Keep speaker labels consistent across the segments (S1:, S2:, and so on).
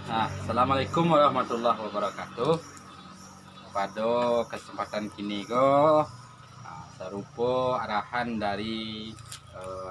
S1: Assalamualaikum warahmatullahi wabarakatuh. Pada kesempatan kini go serupa arahan dari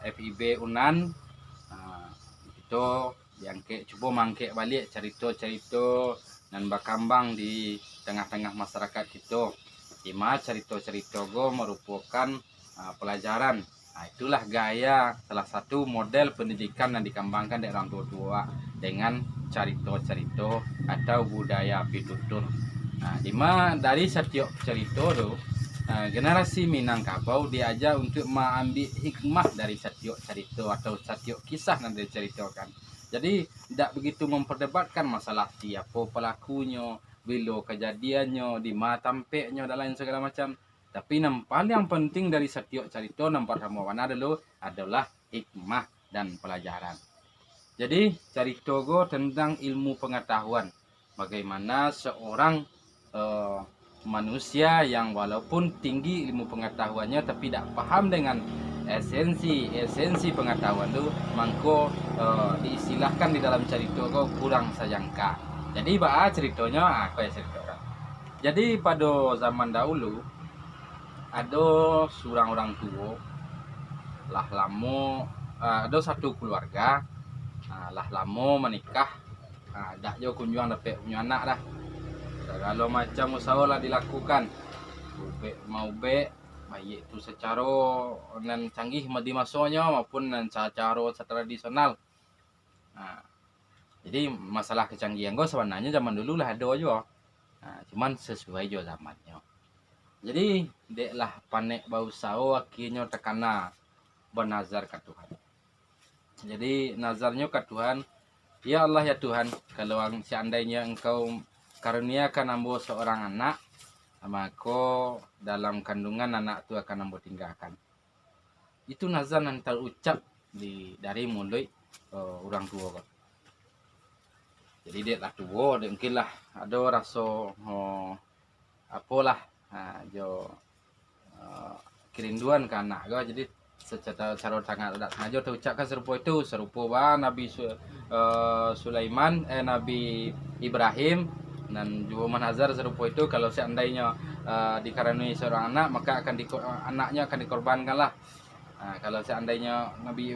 S1: FIB Unan, itu yang coba mangkek balik cerita-cerita dan berkembang di tengah-tengah masyarakat kita. Ima cerita-cerita go merupakan pelajaran. Itulah gaya salah satu model pendidikan yang dikembangkan dari orang tua dengan cerita-cerita atau budaya pitutur. Dari setiap cerita tu generasi Minangkabau diajar untuk mengambil hikmah dari setiap cerita atau setiap kisah yang diceritakan. Jadi tidak begitu memperdebatkan masalah siapa pelakunya, bila kejadiannya, di mana tampaknya dan lain segala macam. Tapi yang paling penting dari setiap cerita nampak sama warna dulu adalah hikmah dan pelajaran. Jadi cerita go tentang ilmu pengetahuan. Bagaimana seorang manusia yang walaupun tinggi ilmu pengetahuannya tapi tidak paham dengan esensi pengetahuan itu, mangko diistilahkan di dalam cerita go kurang sayangka. Jadi ceritanya aku ya cerita. Jadi pada zaman dahulu ada seorang orang tua lah lama, ada satu keluarga lah lama menikah, dah jo kunjung dapat punya anak dah. Kalau macam usaha lah dilakukan mau be baik itu secara nan canggih di masanya maupun nan cara tradisional. Jadi masalah kecanggihan gue sebenarnya zaman dulu lah ada aja, cuman sesuai jo zamannya. Jadi dek lah panek bau sao akhirnya tekana bernazar ke Tuhan. Jadi nazarnya ke Tuhan, ya Allah ya Tuhan, kalau seandainya engkau karuniakan ambo seorang anak, maka dalam kandungan anak itu akan ambo tinggalkan. Itu nazar yang terucap dari mulut orang tua. Jadi dia lah tua, mungkin lah ada rasa apalah kerinduan ke anak go. Jadi secara sangat tidak sengaja terucapkan serupa Nabi Sulaiman, Nabi Ibrahim dan juga menazar serupa itu, kalau seandainya dikaruniai seorang anak maka anaknya akan dikorbankan lah. Kalau seandainya Nabi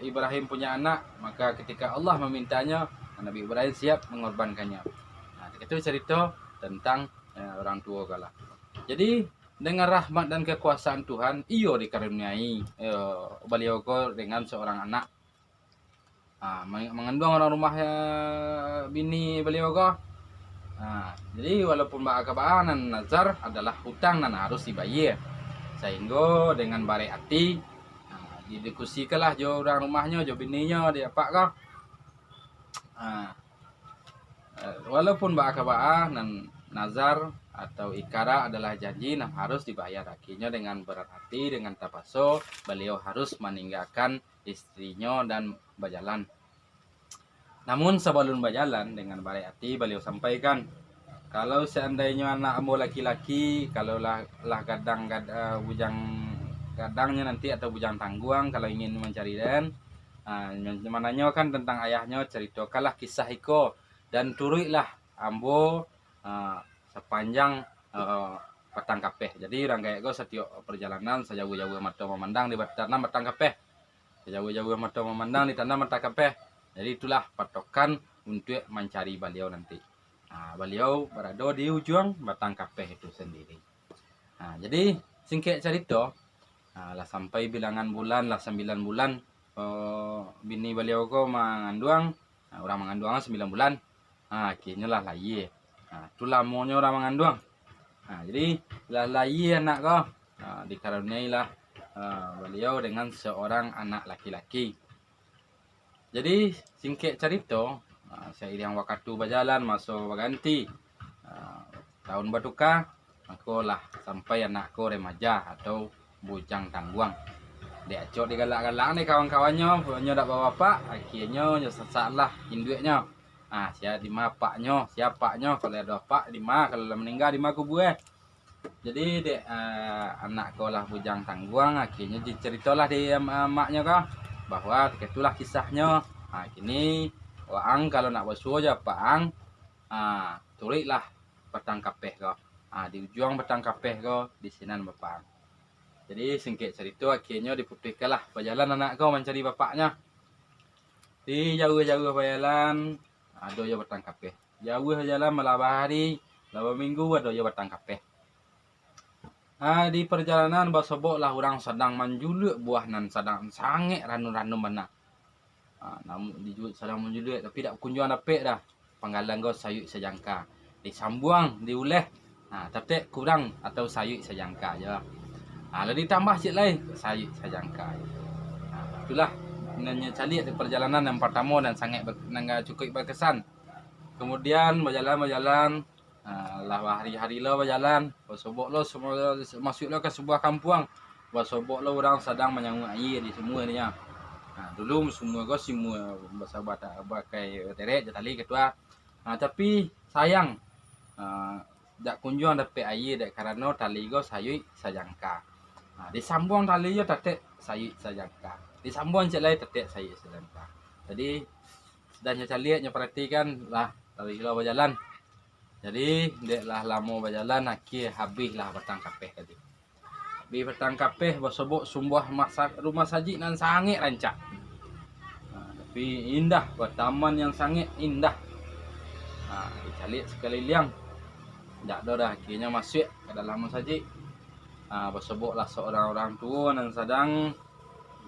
S1: Ibrahim punya anak, maka ketika Allah memintanya, Nabi Ibrahim siap mengorbankannya. Itu cerita tentang orang tua kalah. Jadi dengan rahmat dan kekuasaan Tuhan, iyo dikaruniai beliau dengan seorang anak. Mengandung orang rumah bini beliau jadi walaupun keabaan nazar adalah hutang dan harus dibayar, sehingga dengan baik hati didiskusikanlah jo orang rumahnya, jo bininya dia apa kah. Walaupun keabaan dan nazar atau ikara adalah janji yang harus dibayar. Akhirnya dengan berat hati, dengan tapaso, beliau harus meninggalkan istrinya dan berjalan. Namun sebelum berjalan dengan baik hati, beliau sampaikan, kalau seandainya anak ambo laki-laki, kalau lah bujang kadangnya nanti atau bujang tangguang, kalau ingin mencari dan mananya kan tentang ayahnya, ceritakanlah kisah iko dan turuilah ambo sepanjang petang kapeh. Jadi orang kayak gue setiap perjalanan sejauh-jauh mata memandang di tanah petang kapeh, sejauh-jauh mata memandang di tanah petang kapeh. Jadi itulah patokan untuk mencari beliau nanti. Beliau berada di ujung batang kapeh itu sendiri. Jadi singkat cerita, lah sampai bilangan bulan lah 9 bulan bini beliau ko mengandung, orang mengandung 9 bulan. Akhirnya lah lahir. Itu lamanya orang mengandung. Jadi lah lahir anak ko, dikaruniailah beliau dengan seorang anak laki-laki. Jadi singkat cerita, seiring waktu berjalan, masa berganti, tahun bertukar, maka lah sampai anakku remaja atau bujang tangguang. Dia cok digalak-galak nih kawan-kawannya, punya tak bawa bapak, akhirnya sesak lah induknya. Siapa di mana paknya, siapanya, kalau ada pak di mana, kalau meninggal di mana kubur. Jadi anakku lah bujang tangguang, akhirnya diceritalah di maknya kah, bahwa itulah kisahnya. Kini Waang kalau nak basuh aja paang tuliklah batang kapeh ko. Di ujung batang kapeh ko di sinan bapak. Jadi singkit cerita akhirnya diputihkan lah berjalan anak kau mencari bapaknya. Di jauh-jauh berjalan ada ya batang kapeh. Jauh jalan melabah hari, laba minggu ada ya batang kapeh. Di perjalanan basobok lah orang sedang menjuluk buah nan sedang sange ranu-ranu mana. Namun dijuluk sedang menjuluk tapi tak kunjung dapet dah. Panggalan kau sayuk sejangka. Disambung, diuleh. Tapi kurang atau sayuk sejangka je. Lalu ditambah cik lain sayuk sejangka. Itulah nanya calik di perjalanan yang pertama dan sangat cukup berkesan. Kemudian berjalan lah hari-hari lo berjalan, basobok lo semua masuk lo ke sebuah kampung. Basobok lo orang sedang menyangkut air di semua ni ya. Dulu semua go semua bersahabat pakai teret tali ketua. Tapi sayang dak kunjung dapat air dak karena tali go sayui sajangka. Disambung tali yo tetek sayui sajangka. Disambung cek lain tetek sayui sajangka. Jadi sedangnya caliat nya perhatikan lah tali lo berjalan. Jadi dek lah lama berjalan akhir habislah batang kapeh tadi. Di batang kapeh basobok sumbuh masak rumah saji nan sangat rancak. Tapi indah, taman yang sangat indah. Dicalik sekali liang. Tak ada dah akhirnya masuk ke dalam rumah saji. Basoboklah seorang orang tua dan sedang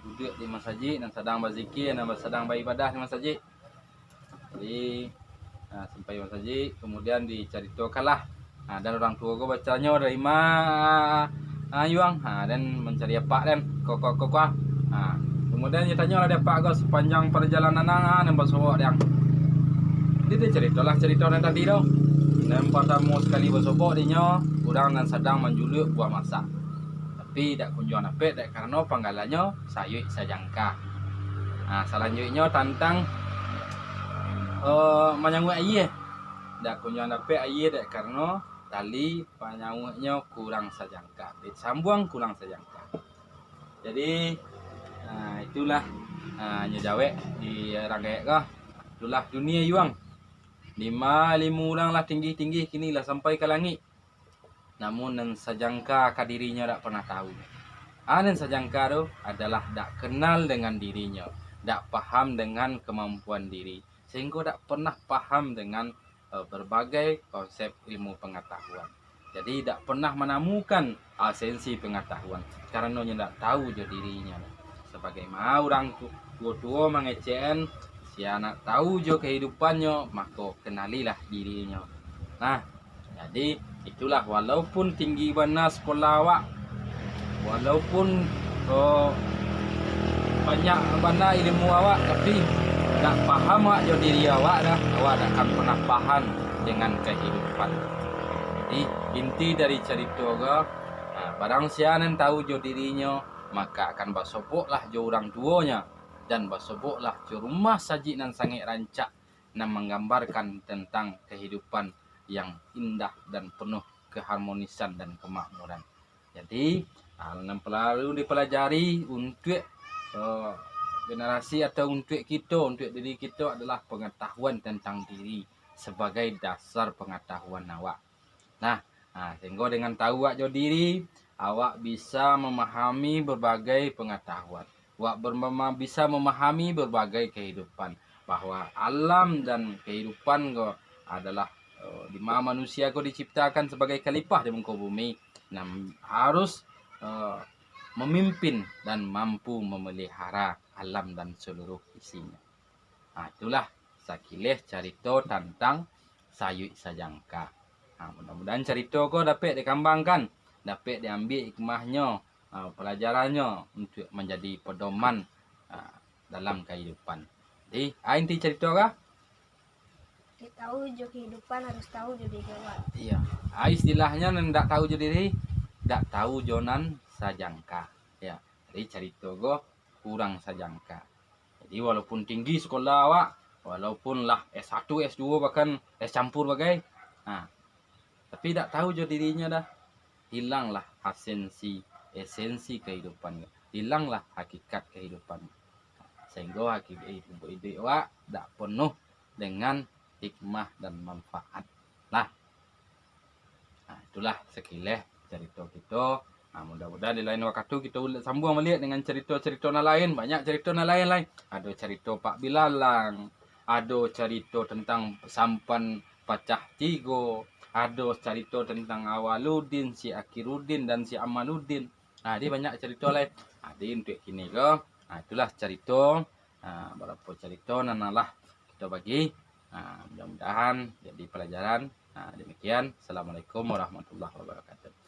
S1: duduk di masjid dan sedang berzikir dan sedang beribadah di masjid. Jadi sampai masjid kemudian diceritakanlah dan orang tua gue bacanya dari Yuang dan mencari apa dan kok kemudian dia tanya ada apa gue sepanjang perjalanan dan basobok yang dia ceritalah cerita yang tadi dong. Dan pertama sekali basobok dia orang dan sedang menjuluk buah masak. Tapi tak kunjung dapat karena panggalannya sayuk sajangka. Selanjutnya tentang menyangkut air. Tak kunjung dapat air karena tali penyangkutnya kurang sajangka. Disambung kurang sajangka. Jadi itulah nyejawek di rangkai kah. Itulah dunia yuang. Lima orang lah tinggi-tinggi kini lah sampai ke langit. Namun dan sajangka ke dirinya tak pernah tahu. Dan sajangka tu adalah tak kenal dengan dirinya, tak paham dengan kemampuan diri, sehingga tak pernah paham dengan berbagai konsep ilmu pengetahuan. Jadi tak pernah menemukan esensi pengetahuan karena dia tak tahu je dirinya. Sebagaimana orang tua mengecen si anak tahu je kehidupannya, maka kenalilah dirinya. Jadi itulah walaupun tinggi benar sekolah awak, walaupun banyak benar ilmu awak, tapi tak paham awak je diri awak dah, awak tak akan pernah paham dengan kehidupan. Jadi inti dari cerita ke, barang siapa yang tahu je dirinya, maka akan basoboklah je orang tuanya dan basoboklah je rumah saji nan sangat rancak nan menggambarkan tentang kehidupan yang indah dan penuh keharmonisan dan kemakmuran. Jadi hal yang perlu dipelajari untuk generasi atau untuk kita, untuk diri kita adalah pengetahuan tentang diri sebagai dasar pengetahuan awak. Sehingga dengan tahu awak diri, awak bisa memahami berbagai pengetahuan. Awak bisa memahami berbagai kehidupan, bahwa alam dan kehidupan adalah di mana manusia diciptakan sebagai khalifah di muka bumi, harus memimpin dan mampu memelihara alam dan seluruh isinya. Itulah sekilas cerita tentang sayuk sajangka. Mudah-mudahan cerita kau dapat dikembangkan, dapat diambil hikmahnya, pelajarannya untuk menjadi pedoman dalam kehidupan. Jadi, inti cerita kah?
S2: Tahu je kehidupan harus tahu je diri awak.
S1: Iya. Istilahnya ndak tahu je diri, ndak tahu jonan sajangka. Ya. Jadi cerita go kurang sajangka. Jadi walaupun tinggi sekolah awak, walaupun lah S1, S2 bahkan S campur bagai, tapi tak tahu je dirinya dah. Hilanglah esensi kehidupan. Hilanglah hakikat kehidupan. Sehingga hakikat hidup awak tak penuh dengan hikmah dan manfaat. Nah, itulah sekilas cerita kita. Mudah-mudahan di lain waktu kita sambung melihat dengan cerita-cerita lain. Banyak cerita lain. Ada cerita Pak Bilalang, ada cerita tentang sampan pecah tiga, ada cerita tentang Awaludin, si Akhiruddin dan si Amaluddin. Dia banyak cerita lain. Di untuk kini ke. Itulah cerita. Berapa cerita nanalah kita bagi. Mudah-mudahan jadi pelajaran. Demikian. Assalamualaikum warahmatullahi wabarakatuh.